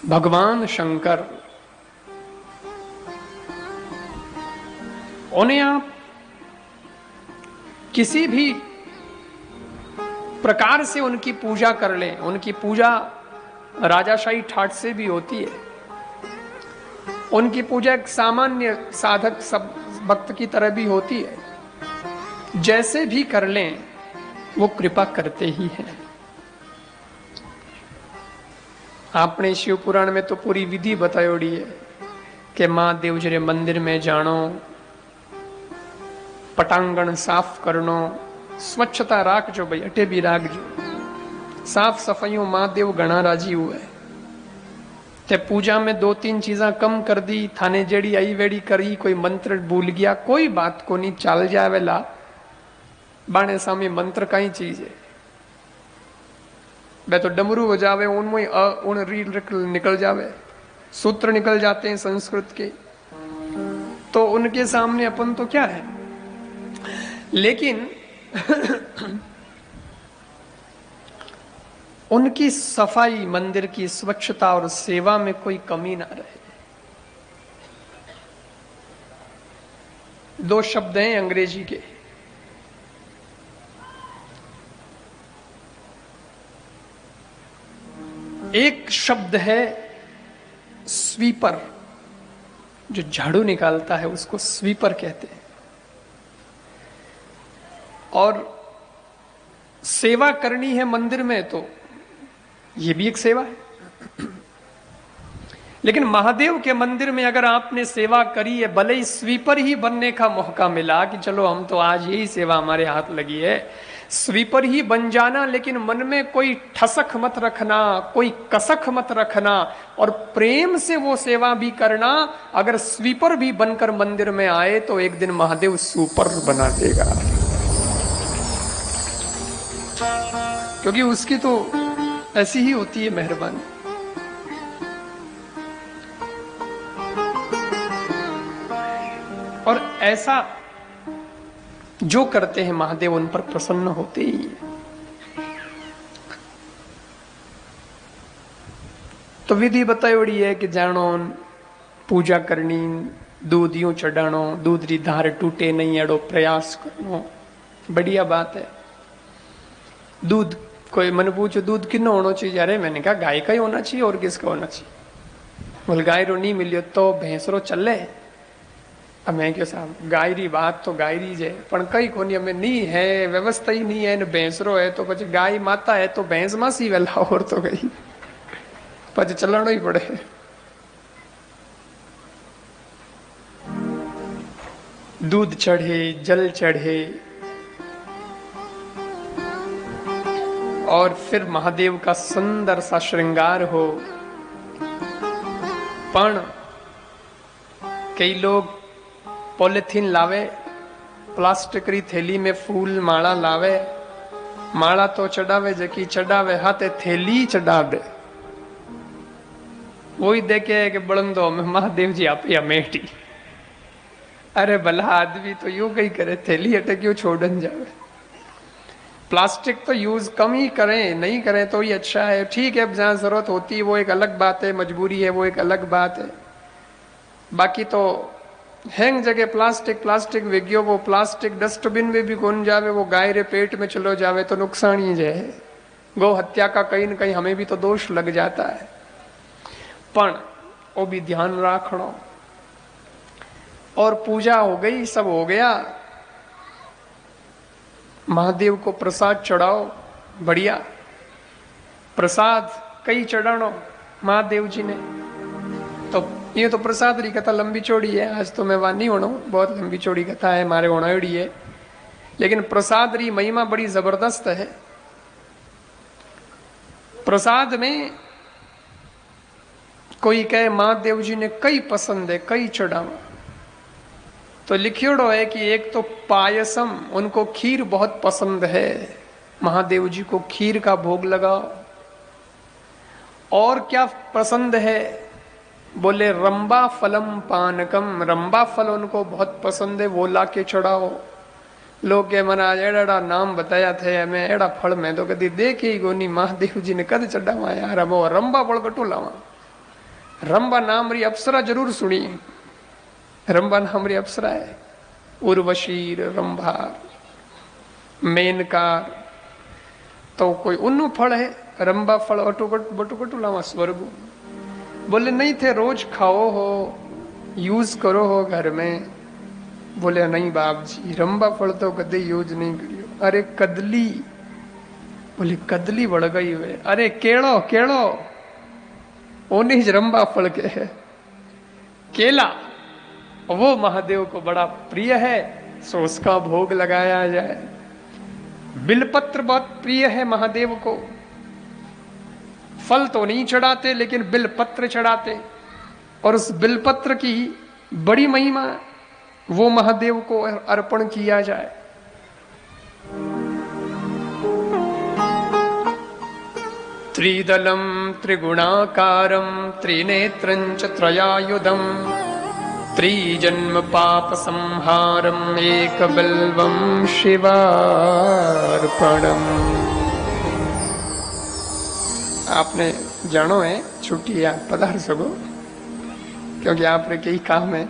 भगवान शंकर, उन्हें आप किसी भी प्रकार से उनकी पूजा कर लें। उनकी पूजा राजाशाही ठाट से भी होती है। उनकी पूजा एक सामान्य साधक सब भक्त की तरह भी होती है। जैसे भी कर लें वो कृपा करते ही हैं। आपने शिव पुराण में तो पूरी विधि बतायोड़ी है कि महादेव जी मंदिर में जानो, पटांगण साफ करनो, स्वच्छता राखजो भाई, अटे भी राखजो। साफ सफाइयों महादेव घना राजी हुए। ते पूजा में 2-3 चीजा कम कर दी, थाने जेड़ी आई वेड़ी करी, कोई मंत्र भूल गया, कोई बात को नहीं, चाल जावेला। बाणे सामे मंत्र का ही चीज है। वे तो डमरू बजावे, उनमें उन रील निकल जावे, सूत्र निकल जाते हैं संस्कृत के, तो उनके सामने अपन तो क्या है। लेकिन उनकी सफाई, मंदिर की स्वच्छता और सेवा में कोई कमी ना रहे। 2 शब्द हैं अंग्रेजी के, एक शब्द है स्वीपर, जो झाड़ू निकालता है उसको स्वीपर कहते हैं। और सेवा करनी है मंदिर में तो ये भी एक सेवा है। लेकिन महादेव के मंदिर में अगर आपने सेवा करी है, भले ही स्वीपर ही बनने का मौका मिला कि चलो हम तो आज यही सेवा हमारे हाथ लगी है, स्वीपर ही बन जाना, लेकिन मन में कोई ठसक मत रखना, कोई कसक मत रखना, और प्रेम से वो सेवा भी करना। अगर स्वीपर भी बनकर मंदिर में आए तो एक दिन महादेव सुपर बना देगा, क्योंकि उसकी तो ऐसी ही होती है मेहरबानी। और ऐसा जो करते हैं महादेव उन पर प्रसन्न होते ही है। तो विधि बतायोड़ी है कि जानो पूजा करनी, दूध यूं चढ़ानो, दूध री धार टूटे नहीं एड़ो प्रयास करनो। बढ़िया बात है। दूध, कोई मन पूछो दूध कितना होना चाहिए, अरे मैंने कहा गाय का ही होना चाहिए, और किसका होना चाहिए। बोल गाय रो नहीं मिलियो तो भैंस रो चले। अब मैं क्यों साहब, गाय री बात तो गाय री है, पण कई कोनी हमें नहीं है, व्यवस्था ही नहीं है, न भैंसरो है तो પછી गाय माता है तो भैंस मासी वेला, और तो गई પછી चलानो ही पड़े। दूध चढ़े, जल चढ़े, और फिर महादेव का सुंदर सा श्रृंगार हो। पण कई लोग पॉलिथीन लावे, प्लास्टिक री थैली में फूल माला लावे, माला तो चढ़ावे जकी चढ़ावे, हाथे थैली चढ़ावे। वही देखे कि बड़ंदो में महादेव जी आप या मेटी। अरे भला आदमी तो यूं कहीं करे, थैली हटे क्यों छोड़न जावे। प्लास्टिक तो यूज कम ही करें, नहीं करें तो ही अच्छा है। ठीक है, जहां जरूरत होती है वो एक अलग बात है, मजबूरी है वो एक अलग बात है। बाकी तो हैंग जगह प्लास्टिक विज्ञो, वो प्लास्टिक डस्टबिन में भी कौन जावे, वो गाय रे पेट में चलो जावे तो नुकसान ही है। गौ हत्या का कहीं न कहीं हमें भी तो दोष लग जाता है। पण वो भी ध्यान रखना। और पूजा हो गई, सब हो गया, महादेव को प्रसाद चढ़ाओ। बढ़िया प्रसाद कई चढ़ानो महादेव जी ने। तो ये तो प्रसाद री कथा लंबी चौड़ी है, आज तो मैं वहां नहीं होना, बहुत लंबी चौड़ी कथा है मारे होनाड़ी है। लेकिन प्रसाद री महिमा बड़ी जबरदस्त है। प्रसाद में कोई कहे महादेव जी ने कई पसंद है, कई चढ़ावा, तो लिखियोड़ो है कि एक तो पायसम, उनको खीर बहुत पसंद है, महादेव जी को खीर का भोग लगाओ। और क्या पसंद है, बोले रंबा फलम पानकम, रंबा फल उनको बहुत पसंद है, वो ला के चढ़ाओ। लोग के मना एड़ा नाम बताया थे हमें, एड़ा फल में तो कभी देखे ही गोनी, महादेव जी ने कद चढ़ावा यार, हम रंबा फल कटू लावा। रंबा नाम री अप्सरा जरूर सुनी। रंबा नाम री अप्सरा है, उर्वशीर, रंभा, मेनकार। तो कोई उन्नु फल है, रंबा फल बटुकटू लावा स्वर्ग। बोले नहीं थे, रोज खाओ हो, यूज करो हो घर में। बोले नहीं बाप जी, रंबा फल तो कदे यूज नहीं करियो। अरे कदली, बोले कदली बढ़ गई हुए। अरे केड़ो केड़ो, ओनी ज रंबा फल के है, केला, वो महादेव को बड़ा प्रिय है, सो उसका भोग लगाया जाए। बिलपत्र बहुत प्रिय है महादेव को। फल तो नहीं चढ़ाते, लेकिन बिलपत्र चढ़ाते, और उस बिलपत्र की बड़ी महिमा, वो महादेव को अर्पण किया जाए। त्रिदलम त्रिगुणाकारम त्रिनेत्रं च त्रयायुधम त्रिजन्म पाप संहारम एक बिल्वम शिवार्पणम। आपने जानो है, छुट्टी आप पधार सको, क्योंकि आप रे कई काम है,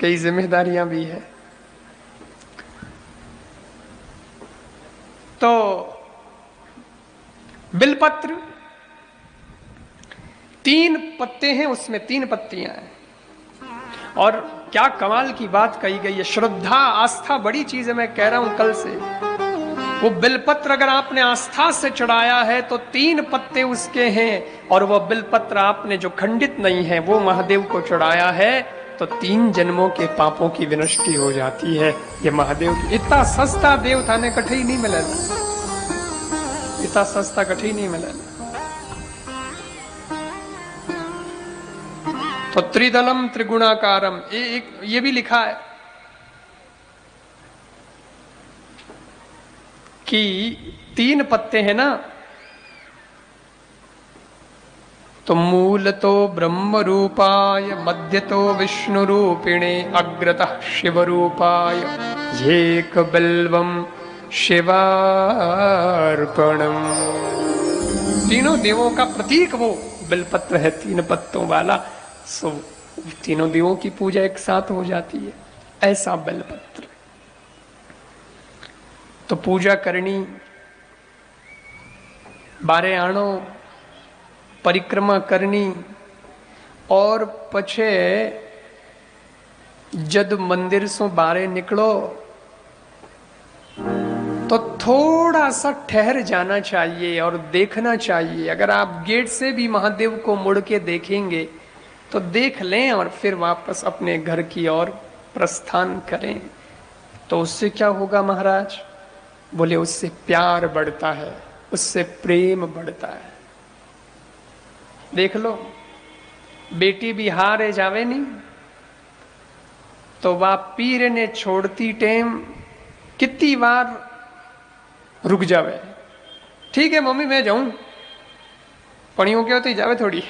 कई जिम्मेदारियां भी है। तो बिलपत्र 3 पत्ते हैं, उसमें 3 पत्तियां हैं। और क्या कमाल की बात कही गई है, श्रद्धा आस्था बड़ी चीज है। मैं कह रहा हूं कल से, वो बिलपत्र अगर आपने आस्था से चढ़ाया है तो 3 पत्ते उसके हैं, और वह बिलपत्र आपने जो खंडित नहीं है वो महादेव को चढ़ाया है, तो 3 जन्मों के पापों की विनष्टि हो जाती है। ये महादेव की इतना सस्ता देव थाने कठे ही नहीं मिलेगा, इतना सस्ता कठे ही नहीं मिलेगा। तो त्रिदलम त्रिगुणाकारम, ये भी लिखा है कि 3 पत्ते हैं ना, तो मूल तो ब्रह्म रूपाय, मध्य तो विष्णु रूपिणे, अग्रतः शिव रूपाय, एक बिल्वम शिवार्पणम। तीनों देवों का प्रतीक वो बिलपत्र है, 3 पत्तों वाला। सो तीनों देवों की पूजा एक साथ हो जाती है, ऐसा बिलपत्र। तो पूजा करनी, बारे आनो, परिक्रमा करनी, और पछे जद मंदिर से बारे निकलो तो थोड़ा सा ठहर जाना चाहिए और देखना चाहिए। अगर आप गेट से भी महादेव को मुड़ के देखेंगे तो देख लें, और फिर वापस अपने घर की ओर प्रस्थान करें। तो उससे क्या होगा महाराज? बोले उससे प्यार बढ़ता है, उससे प्रेम बढ़ता है। देख लो, बेटी बिहार है जावे नहीं तो वह पीर ने छोड़ती टेम कितनी बार रुक जावे। ठीक है मम्मी मैं जाऊं, पढ़ियों के होती जावे थोड़ी,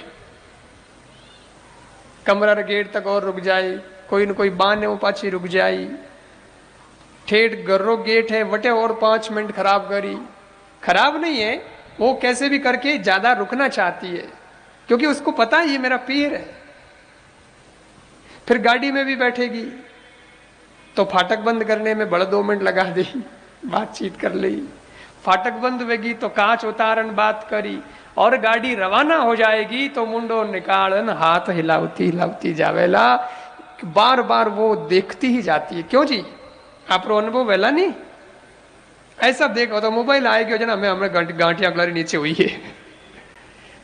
कमरा गेट तक और रुक जाए, कोई न कोई बाने वो पाछी रुक जाई, ठेठ गर्रो गेट है वटे और 5 मिनट खराब करी। खराब नहीं है, वो कैसे भी करके ज्यादा रुकना चाहती है, क्योंकि उसको पता है ये मेरा पीर है। फिर गाड़ी में भी बैठेगी तो फाटक बंद करने में बड़ा 2 मिनट लगा दी, बातचीत कर ली। फाटक बंद होगी तो कांच उतारन बात करी, और गाड़ी रवाना हो जाएगी तो मुंडो निकालन हाथ हिलावती हिलावती जावेला। बार बार वो देखती ही जाती है। क्यों जी, आप अनुभव वेला नहीं? ऐसा देखो तो मोबाइल आएगी जना मैं हमें गांठिया अगलारी नीचे हुई है।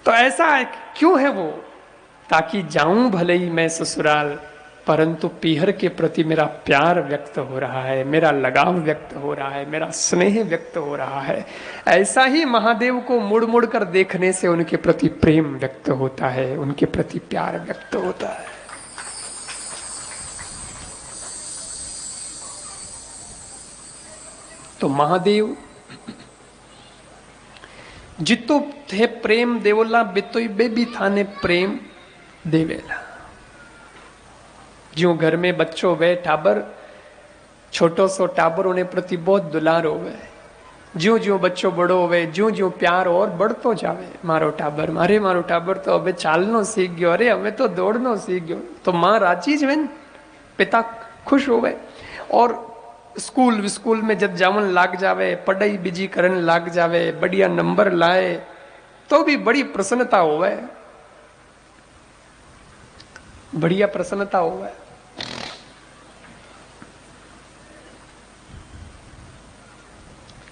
तो ऐसा क्यों है वो? ताकि जाऊं भले ही मैं ससुराल, परंतु पीहर के प्रति मेरा प्यार व्यक्त हो रहा है, मेरा लगाव व्यक्त हो रहा है, मेरा स्नेह व्यक्त हो रहा है। ऐसा ही महादेव को मुड़ मुड़ कर देखने से उनके प्रति प्रेम व्यक्त होता है, उनके प्रति प्यार व्यक्त होता है। तो महादेव जितो थे प्रेम देवोला बितोई बेबी थाने प्रेम देवेला। जो घर में बच्चों वे टाबर, छोटो सो टाबर उन्हें प्रति बहुत दुलार होवे, ज्यो ज्यो बच्चो बड़ो होवे, ज्यो ज्यो प्यार और बढ़तो जावे। मारो टाबर, अरे मारो टाबर तो હવે ચાલનો શીખ ગયો, અરે હવે તો દોડનો શીખ ગયો, તો मां राजी ज वेन, पिता खुश होवे। और स्कूल में जब जावन लाग जावे, पढ़ाई बीजी करन लाग जावे, बढ़िया नंबर लाए, तो भी बड़ी प्रसन्नता होवे, बढ़िया प्रसन्नता होवे।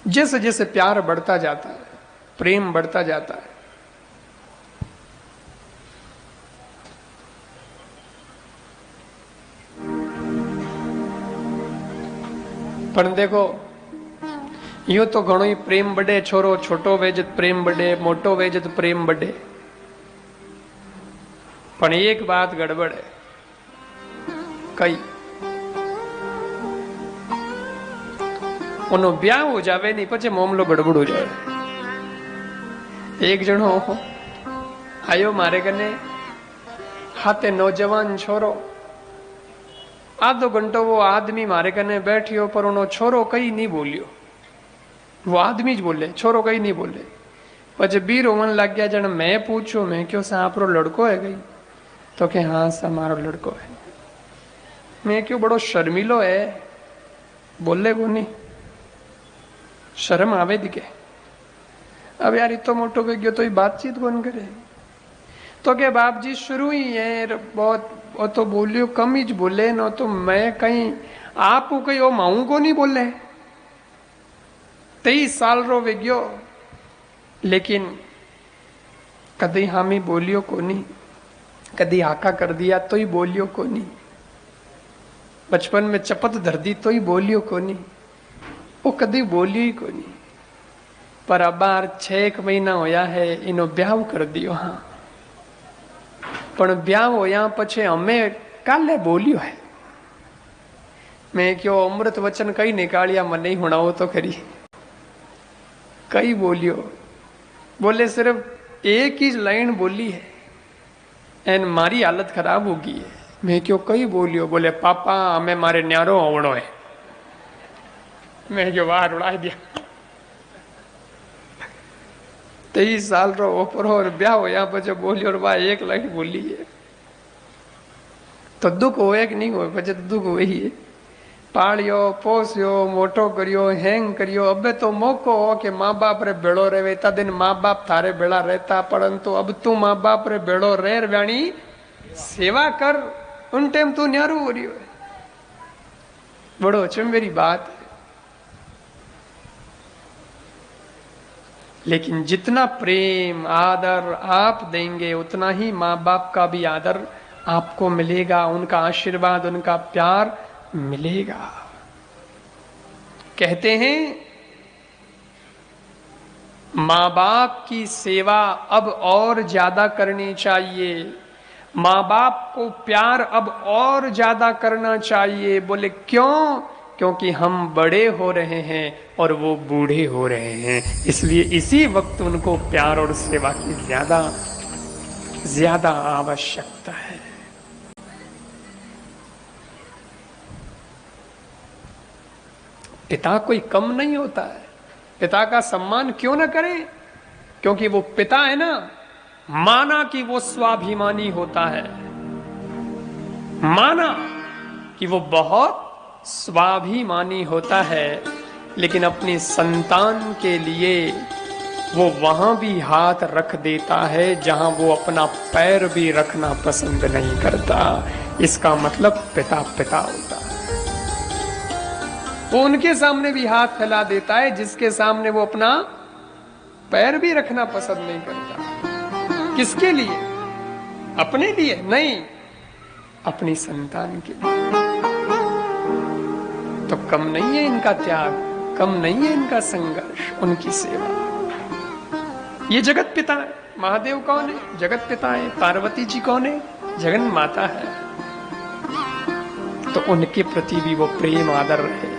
जैसे जैसे प्यार बढ़ता जाता है, प्रेम बढ़ता जाता है, पर देखो यूं तो घणो ही प्रेम बढ़े, छोरो छोटो वेज प्रेम बढ़े, मोटो वेज प्रेम बढ़े, पण एक बात गड़बड़ है। कई ओनो ब्याह हो जावे नहीं पछे मामलो गड़बड़ हो जाए। एक जणो आयो मारे कने, हाथे नौजवान छोरो, आधो घंटो वो आदमी मारे कने बैठियो, पर उनो छोरो कई नहीं बोलियो, वो आदमी ज बोले, छोरो कई नहीं बोले। पछे बी रोवन लग गया। जण मैं पूछो, मैं क्यों सा आपरो लड़को है गई? तो के हाँ सा मारो लड़को है। मैं क्यों बड़ो शर्मिलो है, बोले को नहीं, शर्म आवे दिखे। अब यार इतो मोटो हो गयो तो ये बातचीत कौन करे? तो के बाप जी शुरू ही है बहुत, वो तो बोलियो कम ही बोले न, तो मैं कहीं आप कहीं वो माऊ को नहीं बोले। 23 साल रो वे गयो, लेकिन कदी हामी बोलियो को नहीं, कदी आका कर दिया तो ही बोलियो को नहीं, बचपन में चपत धर दी तो ही बोलियो को नहीं, वो कदी बोलियो ही को नहीं। पर अब 6 महीना होया है इनो ब्याह कर दियो। हाँ, पण ब्याह होया पछे अमे काले बोलियो है। मैं क्यों अमृत वचन कई निकालिया, मन नहीं हुणाओ तो खरी। कई बोलियो, बोले सिर्फ एक ही लाइन बोली है एन मारी हालत खराब होगी है। मैं क्यों कई बोलियो? बोले पापा हमें मारे न्यारो आवणो है। मैं क्यों बाहर उड़ा दिया। 23 साल रो ओपरो और ब्याह होया पछे बोलियो, और भाई एक लाइन बोली है तो दुख होए कि नहीं होए? पछे तो दुख होए ही है। पालियो, पोस्यो, मोटो करियो, हैंग करियो, अबे तो मौको हो कि माँ बाप रे भेड़ो रहे। इतना दिन माँ बाप थारे भेड़ा रहता, परंतु अब तू माँ बाप रे भेड़ो रह व्याणी सेवा कर, उन टाइम तू न्यारू हो रही है। बड़ो मेरी बात है। लेकिन जितना प्रेम आदर आप देंगे, उतना ही माँ बाप का भी आदर आपको मिलेगा, उनका आशीर्वाद, उनका प्यार मिलेगा। कहते हैं माँ बाप की सेवा अब और ज्यादा करनी चाहिए, माँ बाप को प्यार अब और ज्यादा करना चाहिए। बोले क्यों? क्योंकि हम बड़े हो रहे हैं और वो बूढ़े हो रहे हैं, इसलिए इसी वक्त उनको प्यार और सेवा की ज्यादा ज्यादा आवश्यकता है। पिता कोई कम नहीं होता है। पिता का सम्मान क्यों ना करें? क्योंकि वो पिता है ना, माना कि वो स्वाभिमानी होता है, माना कि वो बहुत स्वाभिमानी होता है, लेकिन अपनी संतान के लिए वो वहां भी हाथ रख देता है जहां वो अपना पैर भी रखना पसंद नहीं करता। इसका मतलब पिता पिता होता है। वो उनके सामने भी हाथ फैला देता है जिसके सामने वो अपना पैर भी रखना पसंद नहीं करता। किसके लिए? अपने लिए नहीं, अपनी संतान के लिए। तो कम नहीं है इनका त्याग, कम नहीं है इनका संघर्ष, उनकी सेवा। ये जगत पिता है। महादेव कौन है? जगत पिता है। पार्वती जी कौन है? जगन माता है। तो उनके प्रति भी वो प्रेम आदर रहे।